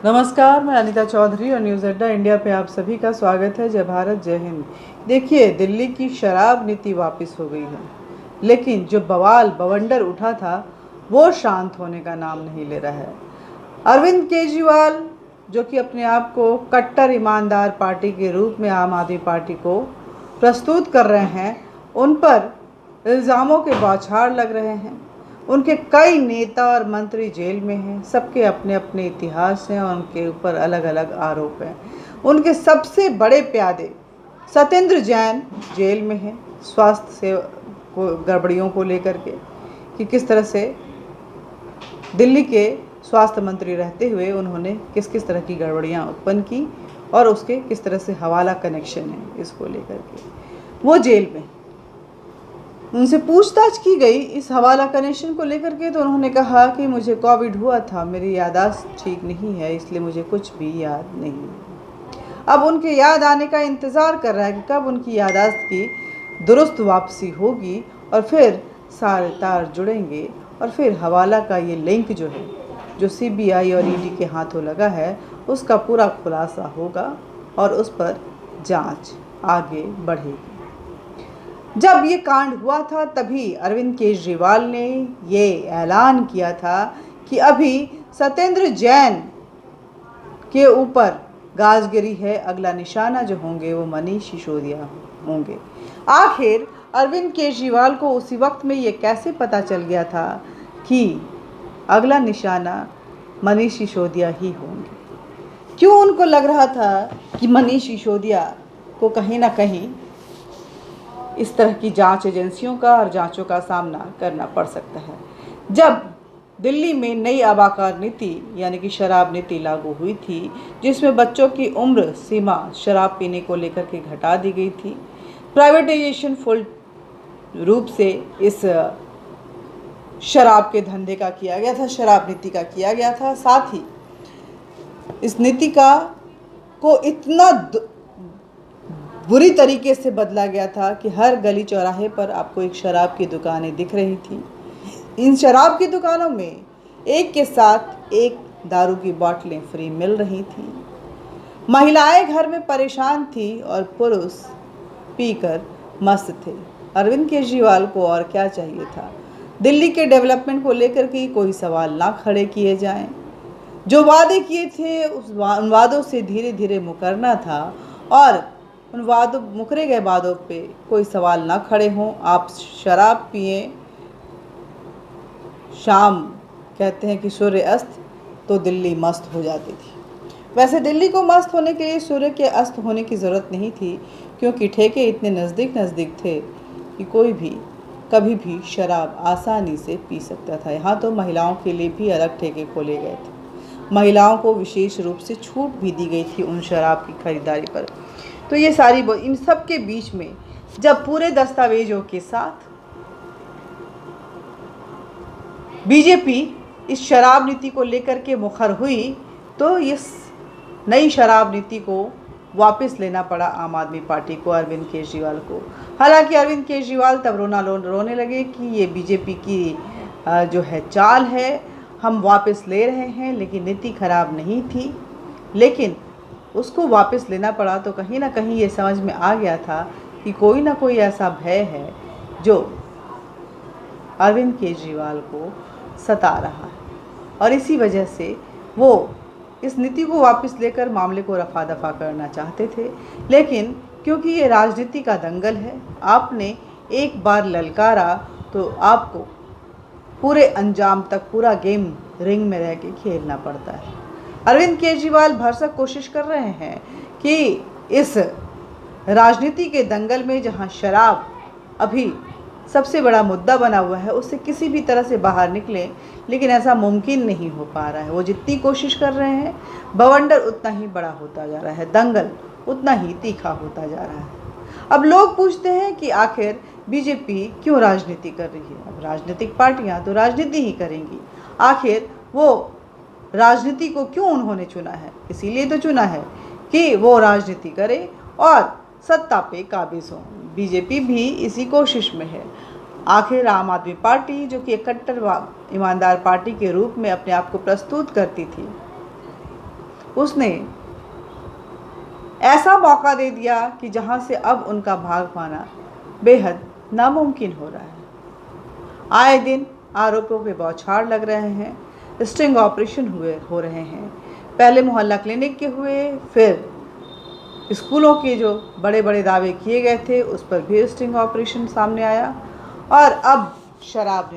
नमस्कार, मैं अनीता चौधरी और न्यूज़ अड्डा इंडिया पे आप सभी का स्वागत है। जय भारत, जय हिंद। देखिए, दिल्ली की शराब नीति वापस हो गई है, लेकिन जो बवाल बवंडर उठा था वो शांत होने का नाम नहीं ले रहा है। अरविंद केजरीवाल, जो कि अपने आप को कट्टर ईमानदार पार्टी के रूप में आम आदमी पार्टी को प्रस्तुत कर रहे हैं, उन पर इल्ज़ामों के बौछार लग रहे हैं। उनके कई नेता और मंत्री जेल में हैं। सबके अपने अपने इतिहास हैं और उनके ऊपर अलग अलग आरोप हैं। उनके सबसे बड़े प्यादे सत्येंद्र जैन जेल में हैं, स्वास्थ्य सेवा को गड़बड़ियों को लेकर के, कि किस तरह से दिल्ली के स्वास्थ्य मंत्री रहते हुए उन्होंने किस किस तरह की गड़बड़ियाँ उत्पन्न की और उसके किस तरह से हवाला कनेक्शन है, इसको लेकर के वो जेल में। उनसे पूछताछ की गई इस हवाला कनेक्शन को लेकर के, तो उन्होंने कहा कि मुझे कोविड हुआ था, मेरी याददाश्त ठीक नहीं है, इसलिए मुझे कुछ भी याद नहीं है। अब उनके याद आने का इंतज़ार कर रहा है कि कब उनकी याददाश्त की दुरुस्त वापसी होगी और फिर सारे तार जुड़ेंगे और फिर हवाला का ये लिंक जो है, जो सीबीआई और ईडी के हाथों लगा है, उसका पूरा खुलासा होगा और उस पर जांच आगे बढ़ेगी। जब ये कांड हुआ था तभी अरविंद केजरीवाल ने ये ऐलान किया था कि अभी सत्येंद्र जैन के ऊपर गाजगिरी है, अगला निशाना जो होंगे वो मनीष सिसोदिया होंगे। आखिर अरविंद केजरीवाल को उसी वक्त में ये कैसे पता चल गया था कि अगला निशाना मनीष सिसोदिया ही होंगे? क्यों उनको लग रहा था कि मनीष सिसोदिया को कहीं ना कहीं इस तरह की जांच एजेंसियों का और जांचों का सामना करना पड़ सकता है? जब दिल्ली में नई आबाकार नीति यानी कि शराब नीति लागू हुई थी, जिसमें बच्चों की उम्र सीमा शराब पीने को लेकर के घटा दी गई थी, प्राइवेटाइजेशन फुल रूप से इस शराब के धंधे का किया गया था, शराब नीति का किया गया था। साथ ही इस नीति को इतना बुरी तरीके से बदला गया था कि हर गली चौराहे पर आपको एक शराब की दुकानें दिख रही थी। इन शराब की दुकानों में एक के साथ एक दारू की बोतलें फ्री मिल रही थी। महिलाएं घर में परेशान थी और पुरुष पीकर मस्त थे। अरविंद केजरीवाल को और क्या चाहिए था? दिल्ली के डेवलपमेंट को लेकर के कोई सवाल ना खड़े किए जाएं। जो वादे किए थे उन वादों से धीरे धीरे मुकरना था और उन मुकरे गए वादों पे कोई सवाल ना खड़े हों। आप शराब पिए, शाम कहते हैं कि सूर्य अस्त, तो दिल्ली मस्त हो जाती थी। वैसे दिल्ली को मस्त होने के लिए सूर्य के अस्त होने की ज़रूरत नहीं थी, क्योंकि ठेके इतने नज़दीक नज़दीक थे कि कोई भी कभी भी शराब आसानी से पी सकता था। यहाँ तो महिलाओं के लिए भी अलग ठेके खोले गए थे। महिलाओं को विशेष रूप से छूट भी दी गई थी उन शराब की खरीदारी पर। तो ये सारी इन सब के बीच में जब पूरे दस्तावेजों के साथ बीजेपी इस शराब नीति को लेकर के मुखर हुई, तो इस नई शराब नीति को वापस लेना पड़ा आम आदमी पार्टी को, अरविंद केजरीवाल को। हालांकि अरविंद केजरीवाल तब रोने लगे कि ये बीजेपी की जो है चाल है, हम वापस ले रहे हैं, लेकिन नीति खराब नहीं थी। लेकिन उसको वापस लेना पड़ा तो कहीं ना कहीं ये समझ में आ गया था कि कोई ना कोई ऐसा भय है जो अरविंद केजरीवाल को सता रहा है, और इसी वजह से वो इस नीति को वापस लेकर मामले को रफा दफा करना चाहते थे। लेकिन क्योंकि ये राजनीति का दंगल है, आपने एक बार ललकारा तो आपको पूरे अंजाम तक पूरा गेम रिंग में रह के खेलना पड़ता है। अरविंद केजरीवाल भरसक कोशिश कर रहे हैं कि इस राजनीति के दंगल में, जहां शराब अभी सबसे बड़ा मुद्दा बना हुआ है, उससे किसी भी तरह से बाहर निकलें, लेकिन ऐसा मुमकिन नहीं हो पा रहा है। वो जितनी कोशिश कर रहे हैं, बवंडर उतना ही बड़ा होता जा रहा है, दंगल उतना ही तीखा होता जा रहा है। अब लोग पूछते हैं कि आखिर बीजेपी क्यों राजनीति कर रही है? अब राजनीतिक पार्टियां तो राजनीति ही करेंगी। आखिर वो राजनीति को क्यों उन्होंने चुना है? इसीलिए तो चुना है कि वो राजनीति करे और सत्ता पे काबिज हो। बीजेपी भी इसी कोशिश में है। आखिर आम आदमी पार्टी, जो कि एक कट्टर ईमानदार पार्टी के रूप में अपने आप को प्रस्तुत करती थी, उसने ऐसा मौका दे दिया कि जहां से अब उनका भाग पाना बेहद नामुमकिन हो रहा है। आए दिन आरोपों के बौछार लग रहे हैं, स्टिंग ऑपरेशन हो रहे हैं। पहले मोहल्ला क्लिनिक के हुए, फिर स्कूलों के जो बड़े बड़े दावे किए गए थे उस पर भी स्टिंग ऑपरेशन सामने आया, और अब शराब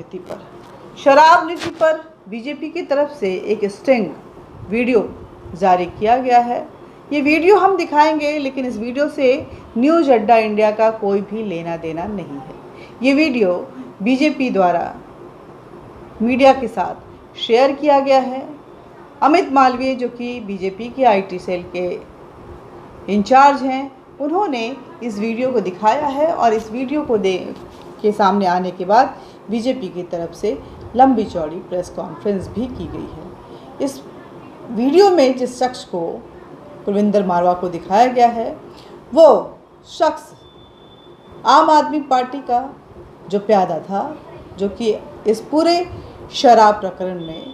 नीति पर बीजेपी की तरफ से एक स्टिंग वीडियो जारी किया गया है। ये वीडियो हम दिखाएंगे, लेकिन इस वीडियो से न्यूज़ अड्डा इंडिया का कोई भी लेना देना नहीं है। ये वीडियो बीजेपी द्वारा मीडिया के साथ शेयर किया गया है। अमित मालवीय, जो कि बीजेपी की आईटी सेल के इंचार्ज हैं, उन्होंने इस वीडियो को दिखाया है, और इस वीडियो को के सामने आने के बाद बीजेपी की तरफ से लंबी चौड़ी प्रेस कॉन्फ्रेंस भी की गई है। इस वीडियो में जिस शख्स को, कुलविंदर मारवा को दिखाया गया है, वो शख्स आम आदमी पार्टी का जो प्यादा था, जो कि इस पूरे शराब प्रकरण में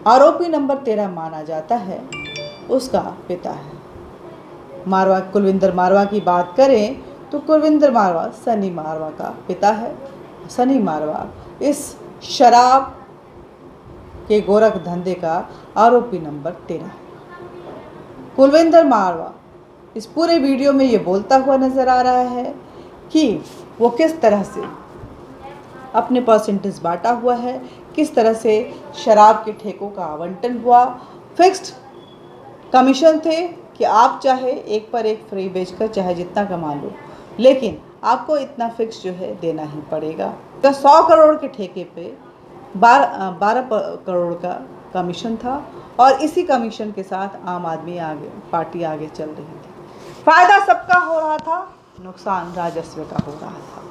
आरोपी नंबर 13 माना जाता है, उसका पिता है। कुलविंदर मारवा की बात करें तो कुलविंदर मारवा सनी मारवा का पिता है। सनी मारवा इस शराब के गोरख धंधे का आरोपी नंबर 13 है। कुलविंदर मारवा इस पूरे वीडियो में ये बोलता हुआ नजर आ रहा है कि वो किस तरह से अपने परसेंटेज बांटा हुआ है, किस तरह से शराब के ठेकों का आवंटन हुआ। फिक्स्ड कमीशन थे कि आप चाहे एक पर एक फ्री बेचकर चाहे जितना कमा लो, लेकिन आपको इतना फिक्स जो है देना ही पड़ेगा। तो 100 करोड़ के ठेके पे 12 करोड़ का कमीशन था, और इसी कमीशन के साथ आम आदमी पार्टी आगे चल रही थी। फायदा सबका हो रहा था, नुकसान राजस्व का हो रहा था।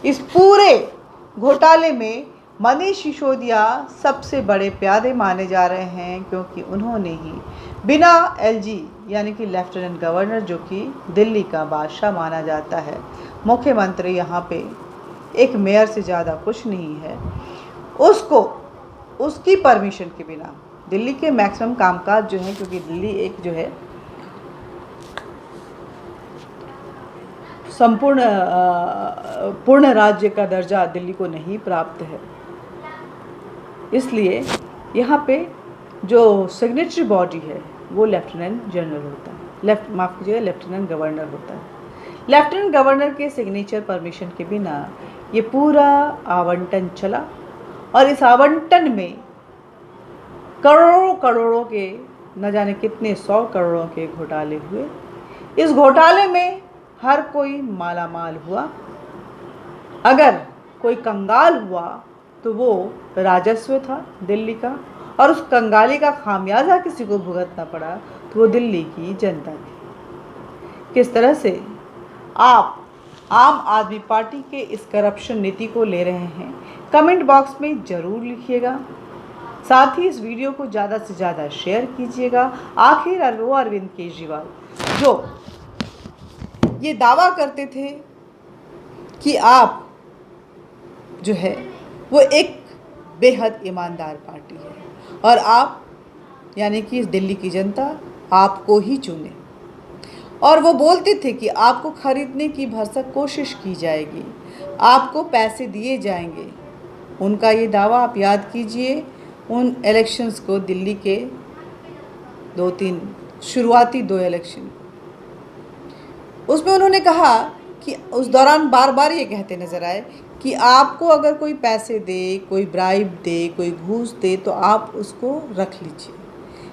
इस पूरे घोटाले में मनीष सिसोदिया सबसे बड़े प्यादे माने जा रहे हैं, क्योंकि उन्होंने ही बिना एलजी यानी कि लेफ्टिनेंट गवर्नर, जो कि दिल्ली का बादशाह माना जाता है, मुख्यमंत्री यहाँ पे एक मेयर से ज़्यादा कुछ नहीं है, उसकी परमिशन के बिना दिल्ली के मैक्सिमम कामकाज जो है, क्योंकि दिल्ली एक जो है संपूर्ण पूर्ण राज्य का दर्जा दिल्ली को नहीं प्राप्त है, इसलिए यहाँ पे जो सिग्नेचरी बॉडी है वो लेफ्टिनेंट जनरल होता है, लेफ्टिनेंट गवर्नर होता है। लेफ्टिनेंट गवर्नर के सिग्नेचर परमिशन के बिना ये पूरा आवंटन चला, और इस आवंटन में करोड़ों के, न जाने कितने 100 करोड़ों के घोटाले हुए। इस घोटाले में हर कोई मालामाल हुआ। अगर कोई कंगाल हुआ तो वो राजस्व था दिल्ली का, और उस कंगाली का खामियाजा किसी को भुगतना पड़ा तो वो दिल्ली की जनता थी। किस तरह से आप आम आदमी पार्टी के इस करप्शन नीति को ले रहे हैं, कमेंट बॉक्स में ज़रूर लिखिएगा। साथ ही इस वीडियो को ज़्यादा से ज़्यादा शेयर कीजिएगा। आखिर अरविंद केजरीवाल जो ये दावा करते थे कि आप जो है वो एक बेहद ईमानदार पार्टी है, और आप यानी कि दिल्ली की जनता आपको ही चुने, और वो बोलते थे कि आपको खरीदने की भरसक कोशिश की जाएगी, आपको पैसे दिए जाएंगे। उनका ये दावा आप याद कीजिए उन इलेक्शंस को, दिल्ली के 2-3 शुरुआती 2 इलेक्शन, उसमें उन्होंने कहा कि उस दौरान बार बार ये कहते नज़र आए कि आपको अगर कोई पैसे दे, कोई ब्राइब दे, कोई घूस दे तो आप उसको रख लीजिए,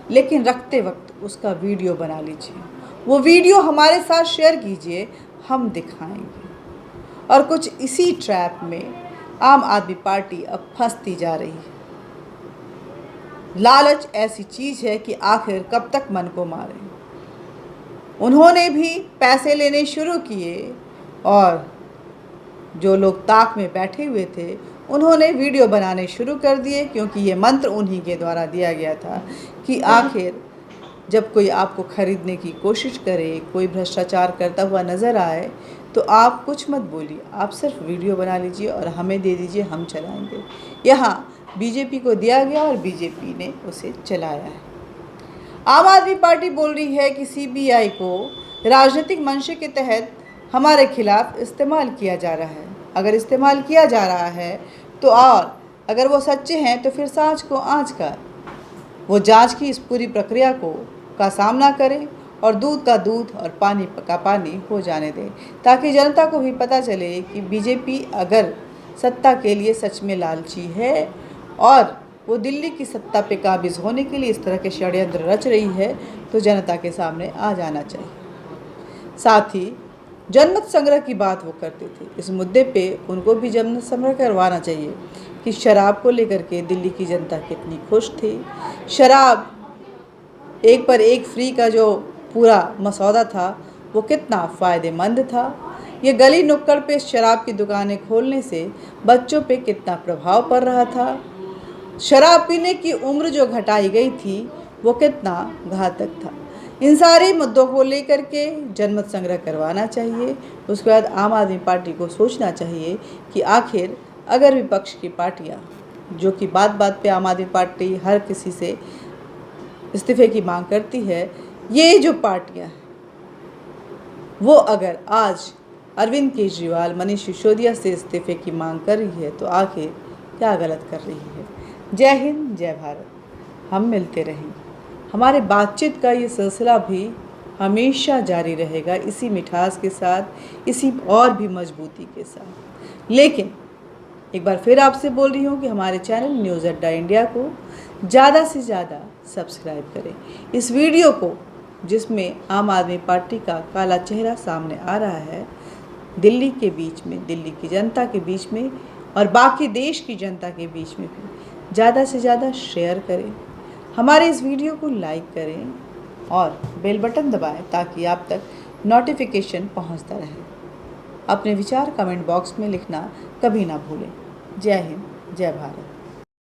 लेकिन रखते वक्त उसका वीडियो बना लीजिए, वो वीडियो हमारे साथ शेयर कीजिए, हम दिखाएंगे। और कुछ इसी ट्रैप में आम आदमी पार्टी अब फंसती जा रही है। लालच ऐसी चीज़ है कि आखिर कब तक मन को मारे। उन्होंने भी पैसे लेने शुरू किए, और जो लोग ताक में बैठे हुए थे उन्होंने वीडियो बनाने शुरू कर दिए, क्योंकि ये मंत्र उन्हीं के द्वारा दिया गया था कि आखिर जब कोई आपको खरीदने की कोशिश करे, कोई भ्रष्टाचार करता हुआ नज़र आए, तो आप कुछ मत बोलिए, आप सिर्फ वीडियो बना लीजिए और हमें दे दीजिए, हम चलाएंगे। यहाँ बीजेपी को दिया गया और बीजेपी ने उसे चलाया है। आम आदमी पार्टी बोल रही है कि सीबीआई को राजनीतिक मंशे के तहत हमारे खिलाफ इस्तेमाल किया जा रहा है। अगर इस्तेमाल किया जा रहा है तो और अगर वो सच्चे हैं तो फिर सांच को आँच कर वो जांच की इस पूरी प्रक्रिया का सामना करें और दूध का दूध और पानी का पानी हो जाने दें, ताकि जनता को भी पता चले कि बीजेपी अगर सत्ता के लिए सच में लालची है और वो दिल्ली की सत्ता पे काबिज होने के लिए इस तरह के षड्यंत्र रच रही है, तो जनता के सामने आ जाना चाहिए। साथ ही जनमत संग्रह की बात वो करते थे, इस मुद्दे पे उनको भी जनमत संग्रह करवाना चाहिए कि शराब को लेकर के दिल्ली की जनता कितनी खुश थी। शराब एक पर एक फ्री का जो पूरा मसौदा था वो कितना फ़ायदेमंद था। ये गली नुक्कड़ पे शराब की दुकानें खोलने से बच्चों पे कितना प्रभाव पड़ रहा था। शराब पीने की उम्र जो घटाई गई थी वो कितना घातक था। इन सारे मुद्दों को लेकर के जनमत संग्रह करवाना चाहिए। उसके बाद आम आदमी पार्टी को सोचना चाहिए कि आखिर अगर विपक्ष की पार्टियां, जो कि बात बात पे आम आदमी पार्टी हर किसी से इस्तीफे की मांग करती है, ये जो पार्टियां हैं वो अगर आज अरविंद केजरीवाल, मनीष सिसोदिया से इस्तीफे की मांग कर रही है तो आखिर क्या गलत कर रही है। जय हिंद, जय भारत। हम मिलते रहेंगे। हमारे बातचीत का ये सिलसिला भी हमेशा जारी रहेगा, इसी मिठास के साथ, इसी और भी मजबूती के साथ। लेकिन एक बार फिर आपसे बोल रही हूँ कि हमारे चैनल न्यूज़ अड्डा इंडिया को ज़्यादा से ज़्यादा सब्सक्राइब करें। इस वीडियो को, जिसमें आम आदमी पार्टी का काला चेहरा सामने आ रहा है, दिल्ली के बीच में, दिल्ली की जनता के बीच में और बाकी देश की जनता के बीच में भी ज़्यादा से ज़्यादा शेयर करें। हमारे इस वीडियो को लाइक करें और बेल बटन दबाएं ताकि आप तक नोटिफिकेशन पहुंचता रहे। अपने विचार कमेंट बॉक्स में लिखना कभी ना भूलें। जय हिंद, जय भारत।